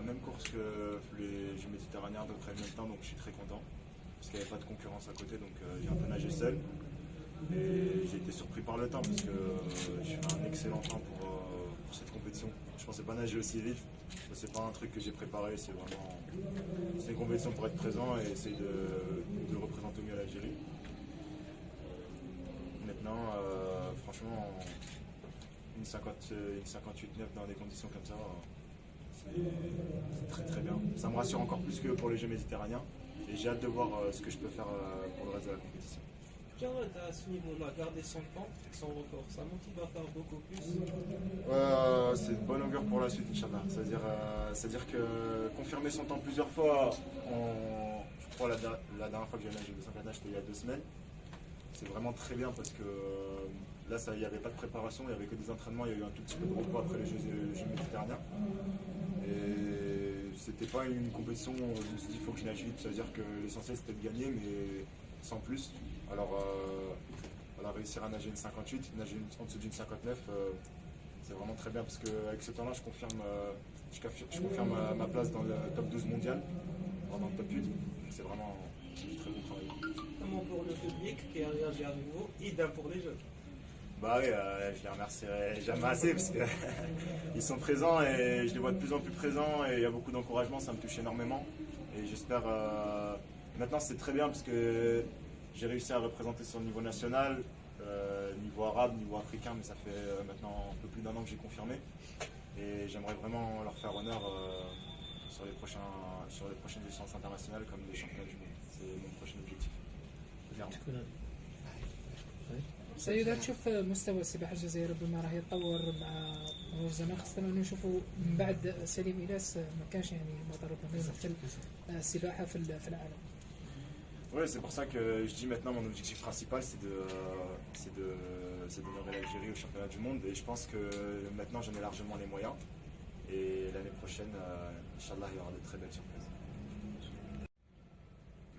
même course que les Jeux méditerranéens, à peu près le même temps, donc je suis très content. Parce qu'il n'y avait pas de concurrence à côté, donc j'ai un peu nagé seul. Et j'ai été surpris par le temps, parce que j'ai fait un excellent temps pour cette compétition. Je pensais pas nager aussi vite. C'est pas un truc que j'ai préparé, c'est une compétition pour être présent et essayer de représenter mieux l'Algérie. Maintenant, franchement, une 58-9 dans des conditions comme ça, c'est très très bien. Ça me rassure encore plus que pour les Jeux méditerranéens et j'ai hâte de voir ce que je peux faire pour le reste de la compétition. Jared, à ce niveau-là, garder son temps, son record, ça motive à faire beaucoup plus. C'est une bonne augure pour la suite, Inch'Allah. C'est-à-dire que confirmer son temps plusieurs fois, je crois la dernière fois que j'ai nagé 204 nages, c'était il y a 2 semaines. C'est vraiment très bien parce que là, il n'y avait pas de préparation, il n'y avait que des entraînements, il y a eu un tout petit peu de repos après les Jeux méditerranéens. Et c'était pas une compétition où je me suis dit il faut que je nage vite, ça veut dire que l'essentiel c'était de gagner, mais sans plus. Alors, réussir à nager une 58, nager en dessous d'une 59, c'est vraiment très bien parce qu'avec ce temps-là, je confirme ma place dans le top 12 mondial, dans le top 8. C'est vraiment du très bon travail. Comment pour le public qui a réagi à nouveau, idem pour les jeunes. Bah oui, je les remercierai jamais assez parce qu'ils sont présents et je les vois de plus en plus présents et il y a beaucoup d'encouragement, ça me touche énormément. Et j'espère. Maintenant, c'est très bien parce que j'ai réussi à représenter sur le niveau national, niveau arabe, niveau africain, mais ça fait maintenant un peu plus d'1 an que j'ai confirmé. Et j'aimerais vraiment leur faire honneur sur les prochaines échéances internationales comme les championnats du monde. C'est mon prochain objectif. Clairement. سيد، تشوف مستوى السباحة الجزائرية ربما راح يتطور مع مرور الزمن، خاصة أنه نشوفوا من بعد سليم إيلاس ما كانش يعني مطر يمثل السباحة في العالم. Oui, c'est pour ça que je dis maintenant mon objectif principal c'est d'honorer l'Algérie au championnat du monde et je pense que maintenant j'en ai largement les moyens et l'année prochaine, Inch'Allah, il y aura de très belles surprises.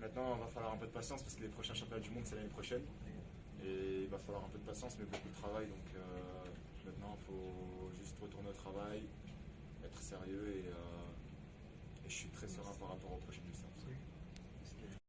Maintenant il va falloir un peu de patience parce que les prochains championnats du monde c'est l'année prochaine et il va falloir un peu de patience mais beaucoup de travail donc maintenant il faut juste retourner au travail, être sérieux et je suis très serein par rapport aux prochaines échéances.